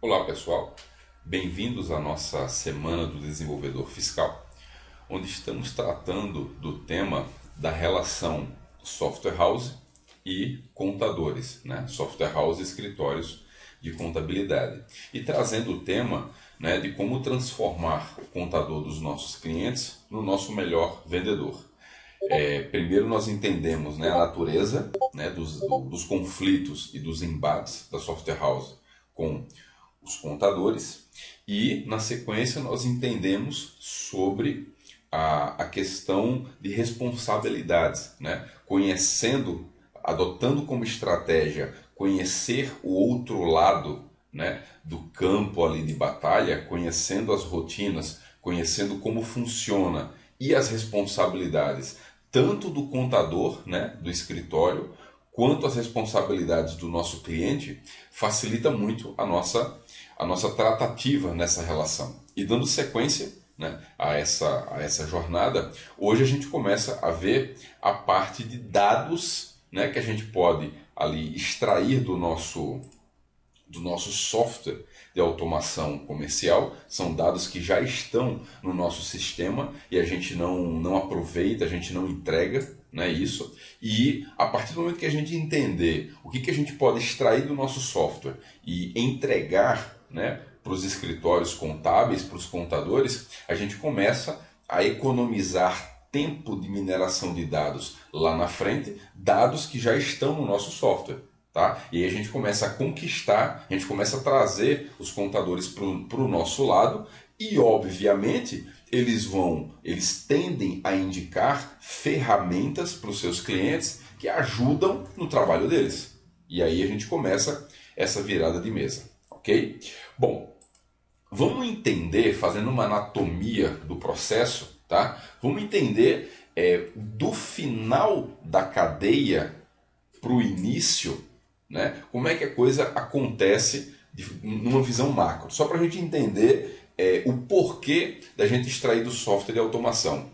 Olá pessoal, bem-vindos à nossa Semana do Desenvolvedor Fiscal, onde estamos tratando do tema da relação software house e contadores, né? Software house e escritórios de contabilidade, e trazendo o tema, né, de como transformar o contador dos nossos clientes no nosso melhor vendedor. Primeiro nós entendemos, né, a natureza, né, dos conflitos e dos embates da software house com os contadores, e na sequência nós entendemos sobre a questão de responsabilidades, né? Conhecendo, adotando como estratégia conhecer o outro lado, né, do campo ali de batalha, conhecendo as rotinas, conhecendo como funciona e as responsabilidades tanto do contador, né, do escritório, quanto as responsabilidades do nosso cliente, facilita muito a nossa tratativa nessa relação. E dando sequência, né, a essa jornada, hoje a gente começa a ver a parte de dados, né, que a gente pode ali extrair do nosso software de automação comercial. São dados que já estão no nosso sistema e a gente não aproveita, a gente não entrega, né, isso. E a partir do momento que a gente entender o que a gente pode extrair do nosso software e entregar, né, para os escritórios contábeis, para os contadores, a gente começa a economizar tempo de mineração de dados lá na frente, dados que já estão no nosso software. Tá? E aí a gente começa a conquistar, a gente começa a trazer os contadores para o nosso lado e, obviamente, eles tendem a indicar ferramentas para os seus clientes que ajudam no trabalho deles. E aí a gente começa essa virada de mesa, ok? Bom, vamos entender, fazendo uma anatomia do processo, tá? Vamos entender do final da cadeia para o início, né? Como é que a coisa acontece numa visão macro. Só para a gente entender o porquê da gente extrair do software de automação.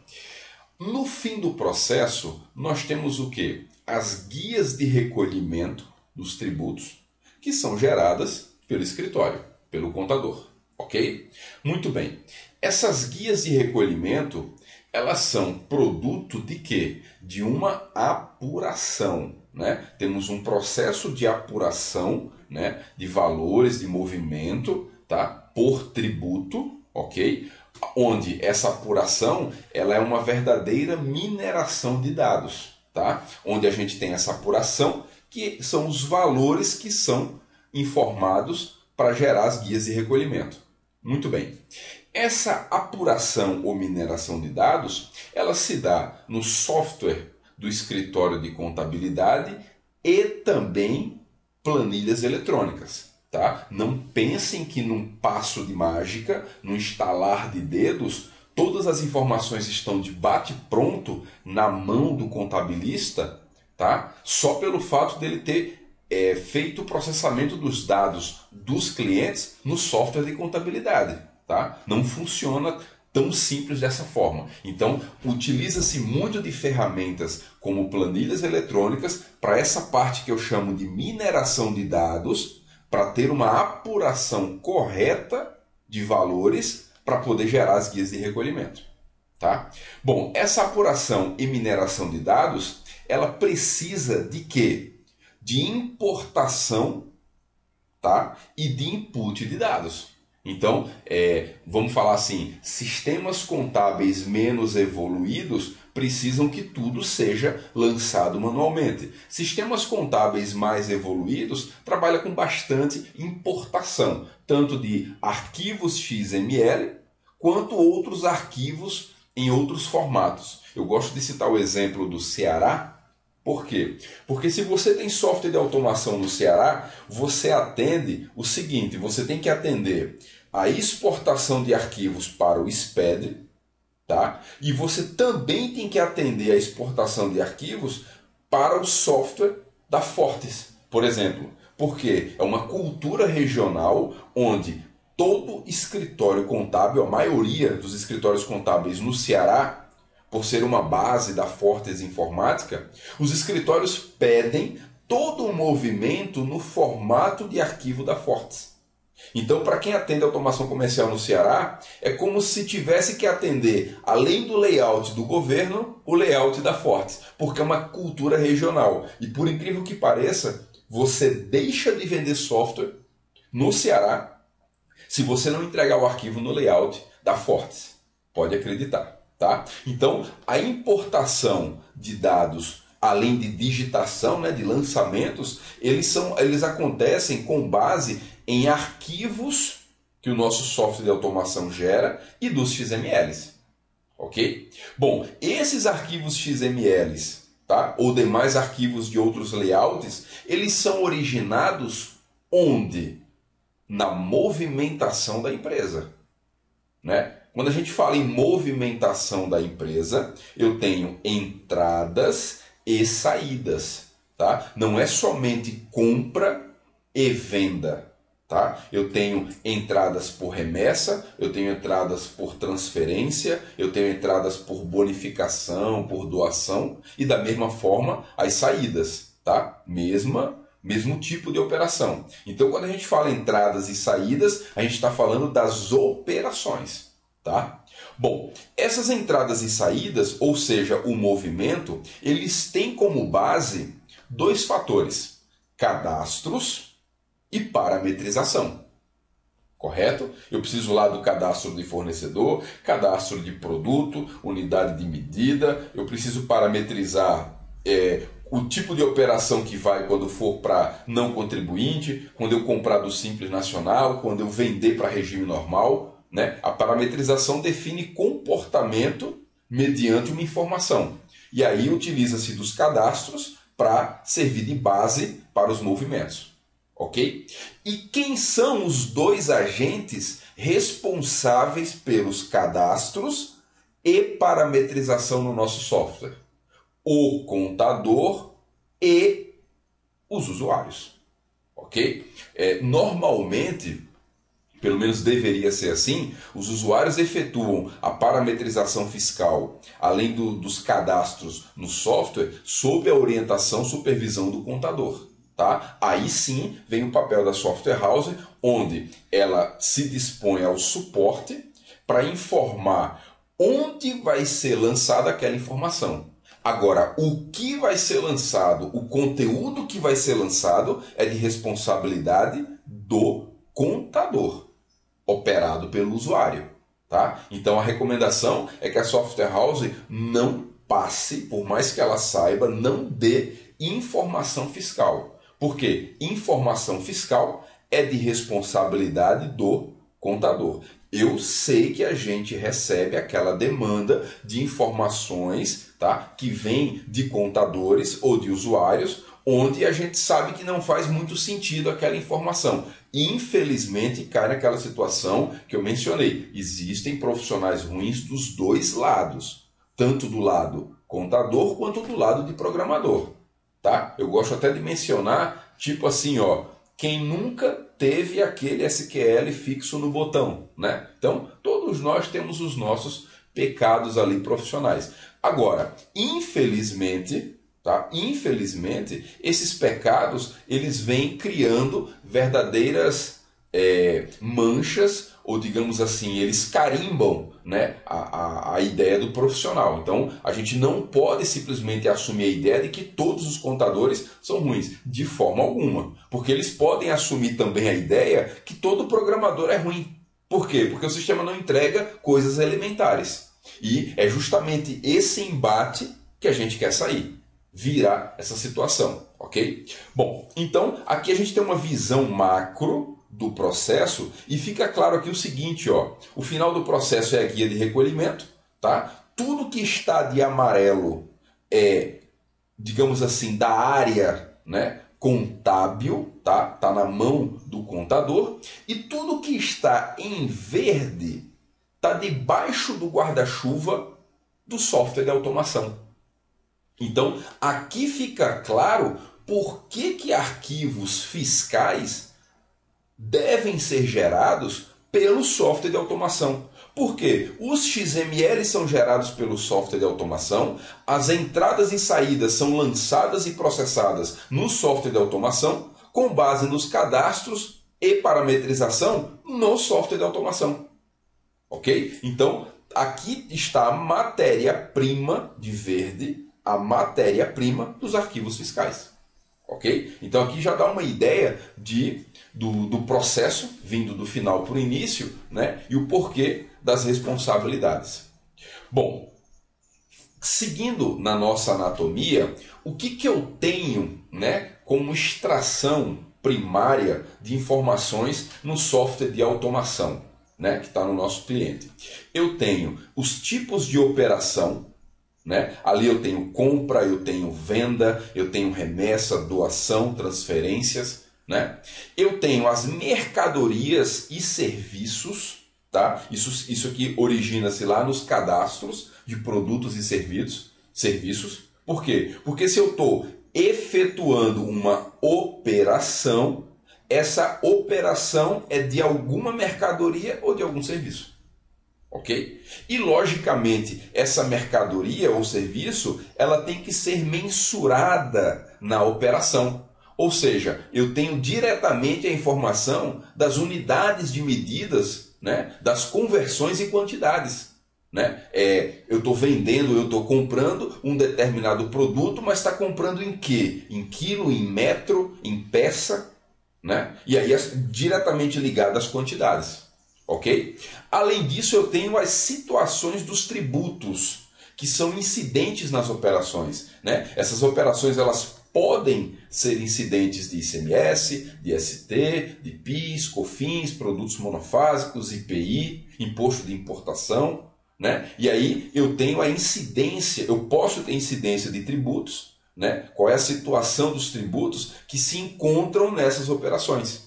No fim do processo, nós temos o quê? As guias de recolhimento dos tributos, que são geradas pelo escritório, pelo contador. Ok? Muito bem. Essas guias de recolhimento, elas são produto de quê? De uma apuração. Né? Temos um processo de apuração, né, de valores de movimento, tá, por tributo, ok? Onde essa apuração ela é uma verdadeira mineração de dados, tá? Onde a gente tem essa apuração, que são os valores que são informados para gerar as guias de recolhimento. Muito bem. Essa apuração ou mineração de dados, ela se dá no software do escritório de contabilidade e também planilhas eletrônicas. Tá? Não pensem que num passo de mágica, num estalar de dedos, todas as informações estão de bate-pronto na mão do contabilista, tá? Só pelo fato dele ter feito o processamento dos dados dos clientes no software de contabilidade. Tá? Não funciona tão simples dessa forma. Então, utiliza-se muito de ferramentas como planilhas eletrônicas para essa parte que eu chamo de mineração de dados, para ter uma apuração correta de valores para poder gerar as guias de recolhimento. Tá? Bom, essa apuração e mineração de dados, ela precisa de quê? De importação, tá? E de input de dados. Então, vamos falar assim, sistemas contábeis menos evoluídos precisam que tudo seja lançado manualmente. Sistemas contábeis mais evoluídos trabalham com bastante importação, tanto de arquivos XML, quanto outros arquivos em outros formatos. Eu gosto de citar o exemplo do Ceará. Por quê? Porque se você tem software de automação no Ceará, você atende o seguinte, você tem que atender a exportação de arquivos para o SPED, tá? E você também tem que atender a exportação de arquivos para o software da Fortes, por exemplo. Porque é uma cultura regional onde todo escritório contábil, a maioria dos escritórios contábeis no Ceará, por ser uma base da Fortes Informática, os escritórios pedem todo o movimento no formato de arquivo da Fortes. Então, para quem atende automação comercial no Ceará, é como se tivesse que atender, além do layout do governo, o layout da Fortes, porque é uma cultura regional. E por incrível que pareça, você deixa de vender software no Ceará se você não entregar o arquivo no layout da Fortes. Pode acreditar, tá? Então, a importação de dados, além de digitação, né, de lançamentos, eles acontecem com base em arquivos que o nosso software de automação gera e dos XMLs. Ok? Bom, esses arquivos XMLs, tá, ou demais arquivos de outros layouts, eles são originados onde? Na movimentação da empresa, né? Quando a gente fala em movimentação da empresa, eu tenho entradas e saídas, tá? Não é somente compra e venda, tá? Eu tenho entradas por remessa, eu tenho entradas por transferência, eu tenho entradas por bonificação, por doação e da mesma forma as saídas, tá? Mesmo tipo de operação. Então, quando a gente fala entradas e saídas, a gente está falando das operações, tá? Bom, essas entradas e saídas, ou seja, o movimento, eles têm como base dois fatores: cadastros e parametrização. Correto? Eu preciso lá do cadastro de fornecedor, cadastro de produto, unidade de medida, eu preciso parametrizar o tipo de operação que vai quando for para não contribuinte, quando eu comprar do Simples Nacional, quando eu vender para regime normal, né? A parametrização define comportamento mediante uma informação. E aí utiliza-se dos cadastros para servir de base para os movimentos. Ok? E quem são os dois agentes responsáveis pelos cadastros e parametrização no nosso software? O contador e os usuários. Ok? Normalmente, pelo menos deveria ser assim, os usuários efetuam a parametrização fiscal, além dos cadastros no software, sob a orientação e supervisão do contador. Tá? Aí sim vem o papel da Software House, onde ela se dispõe ao suporte para informar onde vai ser lançada aquela informação. Agora, o que vai ser lançado, o conteúdo que vai ser lançado é de responsabilidade do contador, operado pelo usuário. Tá? Então a recomendação é que a Software House não passe, por mais que ela saiba, não dê informação fiscal. Porque informação fiscal é de responsabilidade do contador. Eu sei que a gente recebe aquela demanda de informações, tá, que vem de contadores ou de usuários, onde a gente sabe que não faz muito sentido aquela informação. Infelizmente, cai naquela situação que eu mencionei. Existem profissionais ruins dos dois lados, tanto do lado contador quanto do lado de programador. Tá? Eu gosto até de mencionar, tipo assim, ó, quem nunca teve aquele SQL fixo no botão, né? Então, todos nós temos os nossos pecados ali profissionais. Agora, infelizmente, tá? Infelizmente, esses pecados, eles vêm criando verdadeiras manchas, ou digamos assim, eles carimbam, né, a ideia do profissional. Então, a gente não pode simplesmente assumir a ideia de que todos os contadores são ruins, de forma alguma. Porque eles podem assumir também a ideia que todo programador é ruim. Por quê? Porque o sistema não entrega coisas elementares. E é justamente esse embate que a gente quer sair, virar essa situação, ok? Bom, então aqui a gente tem uma visão macro do processo e fica claro aqui o seguinte, ó, o final do processo é a guia de recolhimento, tá? Tudo que está de amarelo é, digamos assim, da área, né, contábil, tá? Tá na mão do contador, e tudo que está em verde está debaixo do guarda-chuva do software de automação. Então, aqui fica claro por que arquivos fiscais devem ser gerados pelo software de automação. Porque os XML são gerados pelo software de automação, as entradas e saídas são lançadas e processadas no software de automação com base nos cadastros e parametrização no software de automação. Ok? Então, aqui está a matéria-prima de verde, a matéria-prima dos arquivos fiscais. Ok? Então, aqui já dá uma ideia do processo, vindo do final para o início, né? E o porquê das responsabilidades. Bom, seguindo na nossa anatomia, o que eu tenho, né, como extração primária de informações no software de automação, né, que está no nosso cliente? Eu tenho os tipos de operação, né? Ali eu tenho compra, eu tenho venda, eu tenho remessa, doação, transferências, né? Eu tenho as mercadorias e serviços, tá? Isso aqui origina-se lá nos cadastros de produtos e serviços. Por quê? Porque se eu estou efetuando uma operação, essa operação é de alguma mercadoria ou de algum serviço. Ok? E logicamente essa mercadoria ou serviço ela tem que ser mensurada na operação. Ou seja, eu tenho diretamente a informação das unidades de medidas, né, das conversões e quantidades. Né? Eu estou vendendo, eu estou comprando um determinado produto, mas está comprando em quê? Em quilo, em metro, em peça, né? E aí é diretamente ligado às quantidades. Ok? Além disso, eu tenho as situações dos tributos, que são incidentes nas operações. Né? Essas operações elas podem ser incidentes de ICMS, de ST, de PIS, COFINS, produtos monofásicos, IPI, imposto de importação. Né? E aí eu tenho a incidência, eu posso ter incidência de tributos, né? Qual é a situação dos tributos que se encontram nessas operações.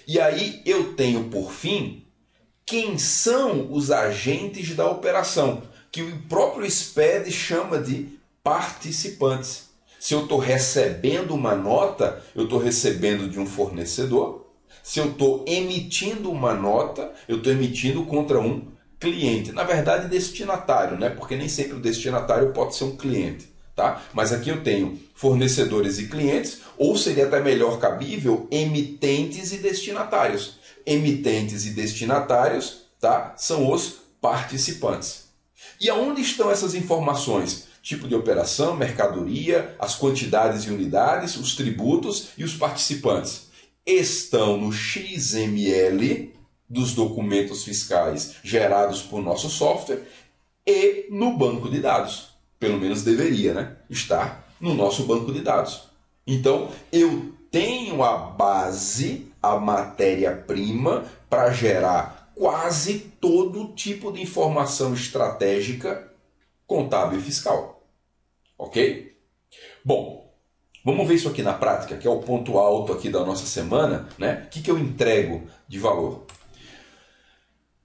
E aí eu tenho, por fim, quem são os agentes da operação, que o próprio SPED chama de participantes. Se eu estou recebendo uma nota, eu estou recebendo de um fornecedor. Se eu estou emitindo uma nota, eu estou emitindo contra um cliente. Na verdade, destinatário, né? Porque nem sempre o destinatário pode ser um cliente. Tá? Mas aqui eu tenho fornecedores e clientes, ou seria até melhor cabível, emitentes e destinatários. Emitentes e destinatários, tá? São os participantes. E aonde estão essas informações? Tipo de operação, mercadoria, as quantidades e unidades, os tributos e os participantes. Estão no XML dos documentos fiscais gerados por nosso software e no banco de dados. Pelo menos deveria, né? Estar no nosso banco de dados. Então, eu tenho a base, a matéria-prima, para gerar quase todo tipo de informação estratégica, contábil e fiscal. Ok? Bom, vamos ver isso aqui na prática, que é o ponto alto aqui da nossa semana, né? O que eu entrego de valor?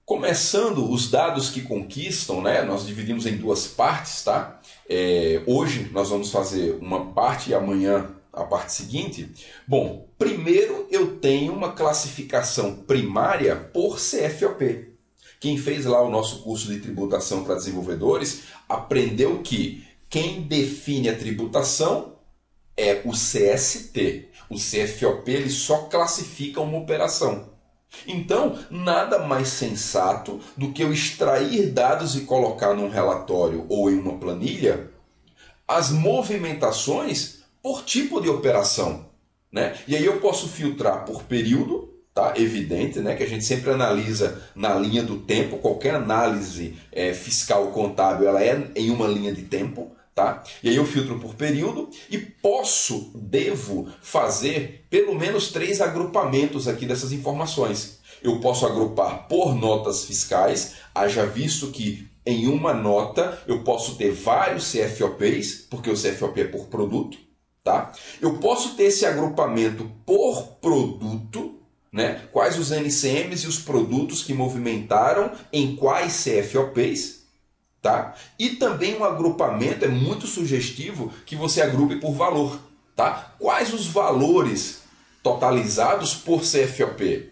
Começando os dados que conquistam, né? Nós dividimos em duas partes, tá? Hoje nós vamos fazer uma parte e amanhã a parte seguinte. Bom, primeiro eu tenho uma classificação primária por CFOP. Quem fez lá o nosso curso de tributação para desenvolvedores aprendeu que quem define a tributação é o CST. O CFOP ele só classifica uma operação. Então, nada mais sensato do que eu extrair dados e colocar num relatório ou em uma planilha as movimentações por tipo de operação. Né? E aí eu posso filtrar por período, tá? Evidente, né? Que a gente sempre analisa na linha do tempo, qualquer análise fiscal contábil ela é em uma linha de tempo. Tá? E aí eu filtro por período e devo fazer pelo menos 3 agrupamentos aqui dessas informações. Eu posso agrupar por notas fiscais, haja visto que em uma nota eu posso ter vários CFOPs, porque o CFOP é por produto. Tá? Eu posso ter esse agrupamento por produto, né? Quais os NCMs e os produtos que movimentaram em quais CFOPs. Tá? E também um agrupamento é muito sugestivo que você agrupe por valor. Tá? Quais os valores totalizados por CFOP?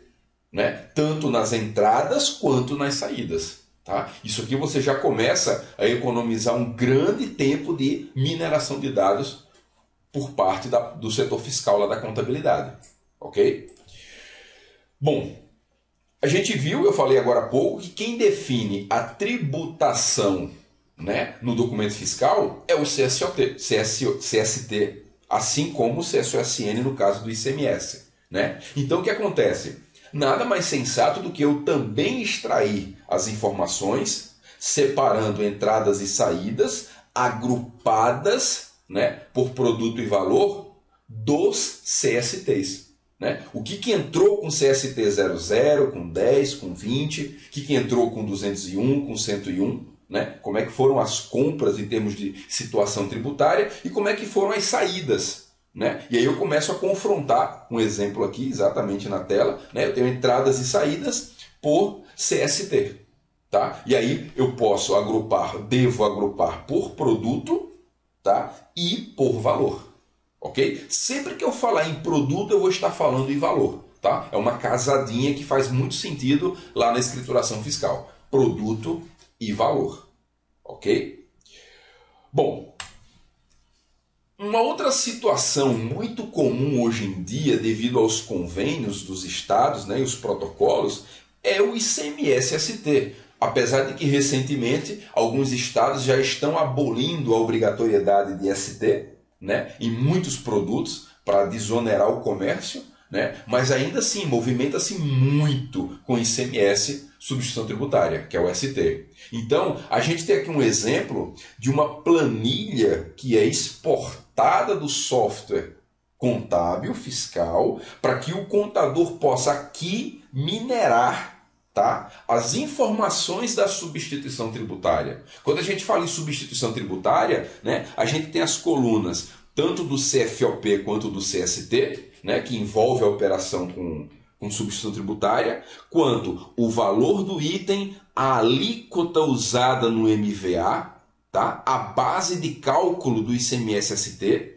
Né? Tanto nas entradas quanto nas saídas. Tá? Isso aqui você já começa a economizar um grande tempo de mineração de dados por parte do setor fiscal lá da contabilidade. Ok? Bom, a gente viu, eu falei agora há pouco, que quem define a tributação, né, no documento fiscal é o CST, assim como o CSOSN no caso do ICMS. Né? Então o que acontece? Nada mais sensato do que eu também extrair as informações, separando entradas e saídas, agrupadas, né, por produto e valor dos CSTs. Né? O que entrou com CST 00, com 10, com 20, o que entrou com 201, com 101, né? Como é que foram as compras em termos de situação tributária e como é que foram as saídas. Né? E aí eu começo a confrontar um exemplo aqui, exatamente na tela. Né? Eu tenho entradas e saídas por CST. Tá? E aí eu posso agrupar, devo agrupar por produto, tá? E por valor. Ok? Sempre que eu falar em produto, eu vou estar falando em valor. Tá? É uma casadinha que faz muito sentido lá na escrituração fiscal. Produto e valor. Ok? Bom, uma outra situação muito comum hoje em dia, devido aos convênios dos estados, né, e os protocolos, é o ICMS-ST. Apesar de que recentemente alguns estados já estão abolindo a obrigatoriedade de ST, né, em muitos produtos para desonerar o comércio, né, mas ainda assim movimenta-se muito com ICMS, substituição tributária, que é o ST. Então, a gente tem aqui um exemplo de uma planilha que é exportada do software contábil, fiscal, para que o contador possa aqui minerar, tá, as informações da substituição tributária. Quando a gente fala em substituição tributária, né, a gente tem as colunas tanto do CFOP quanto do CST, né, que envolve a operação com substituição tributária, quanto o valor do item, a alíquota usada no MVA, tá, a base de cálculo do ICMS-ST,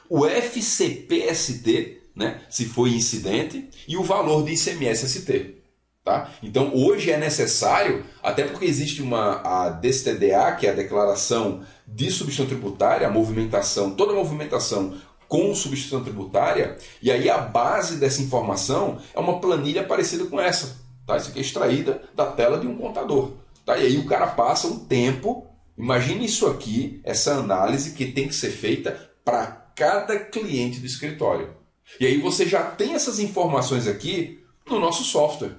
o FCP-ST, né, se foi incidente, e o valor do ICMS-ST. Tá? Então hoje é necessário, até porque existe a DSTDA, que é a Declaração de Substituição Tributária, a movimentação, toda a movimentação com substituição tributária, e aí a base dessa informação é uma planilha parecida com essa. Tá? Isso aqui é extraída da tela de um contador. Tá? E aí o cara passa um tempo, imagine isso aqui, essa análise que tem que ser feita para cada cliente do escritório. E aí você já tem essas informações aqui no nosso software.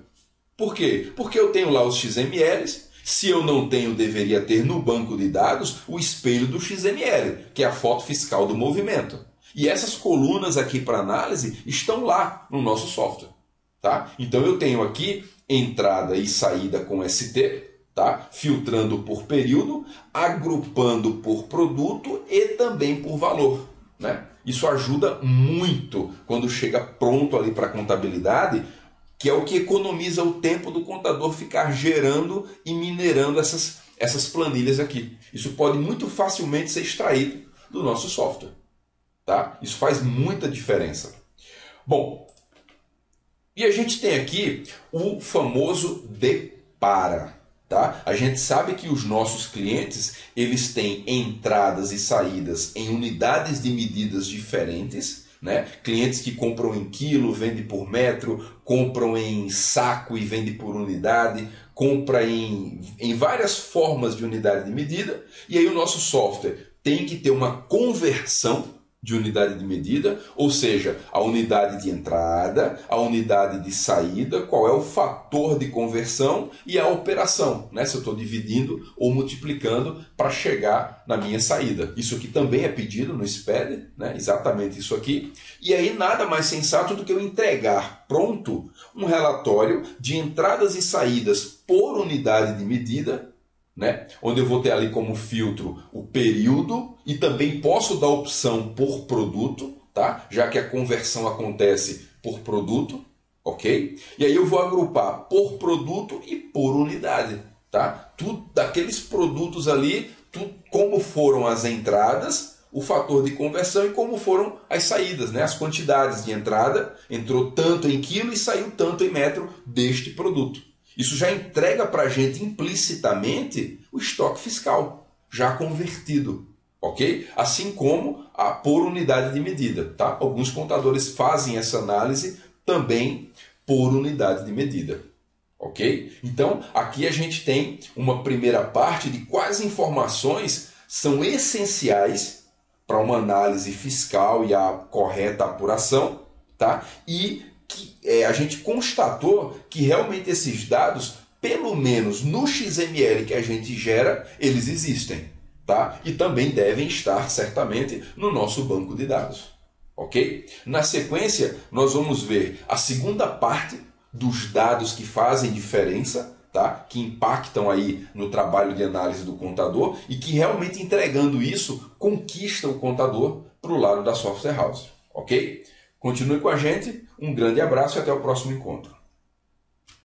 Por quê? Porque eu tenho lá os XMLs, se eu não tenho, deveria ter no banco de dados o espelho do XML, que é a foto fiscal do movimento. E essas colunas aqui para análise estão lá no nosso software. Tá? Então eu tenho aqui entrada e saída com ST, tá? Filtrando por período, agrupando por produto e também por valor. Né? Isso ajuda muito quando chega pronto ali para a contabilidade, que é o que economiza o tempo do contador ficar gerando e minerando essas planilhas aqui. Isso pode muito facilmente ser extraído do nosso software. Tá? Isso faz muita diferença. Bom, e a gente tem aqui o famoso depara. Tá? A gente sabe que os nossos clientes eles têm entradas e saídas em unidades de medidas diferentes. Né? Clientes que compram em quilo, vendem por metro, compram em saco e vendem por unidade, compra em várias formas de unidade de medida, e aí o nosso software tem que ter uma conversão de unidade de medida, ou seja, a unidade de entrada, a unidade de saída, qual é o fator de conversão e a operação, né? Se eu estou dividindo ou multiplicando para chegar na minha saída. Isso aqui também é pedido no SPED, né? Exatamente isso aqui. E aí nada mais sensato do que eu entregar pronto um relatório de entradas e saídas por unidade de medida, né? Onde eu vou ter ali como filtro o período e também posso dar opção por produto, tá? Já que a conversão acontece por produto, ok? E aí eu vou agrupar por produto e por unidade, tá? Tudo daqueles produtos ali, tudo, como foram as entradas, o fator de conversão e como foram as saídas, né? As quantidades de entrada, entrou tanto em quilo e saiu tanto em metro deste produto. Isso já entrega para a gente implicitamente o estoque fiscal, já convertido, ok? Assim como por unidade de medida, tá? Alguns contadores fazem essa análise também por unidade de medida. Ok? Então, aqui a gente tem uma primeira parte de quais informações são essenciais para uma análise fiscal e a correta apuração, tá? E que a gente constatou que realmente esses dados, pelo menos no XML que a gente gera, eles existem, tá? E também devem estar certamente no nosso banco de dados. Ok? Na sequência, nós vamos ver a segunda parte dos dados que fazem diferença, tá? Que impactam aí no trabalho de análise do contador e que realmente entregando isso conquista o contador para o lado da software house. Ok? Continue com a gente, um grande abraço e até o próximo encontro.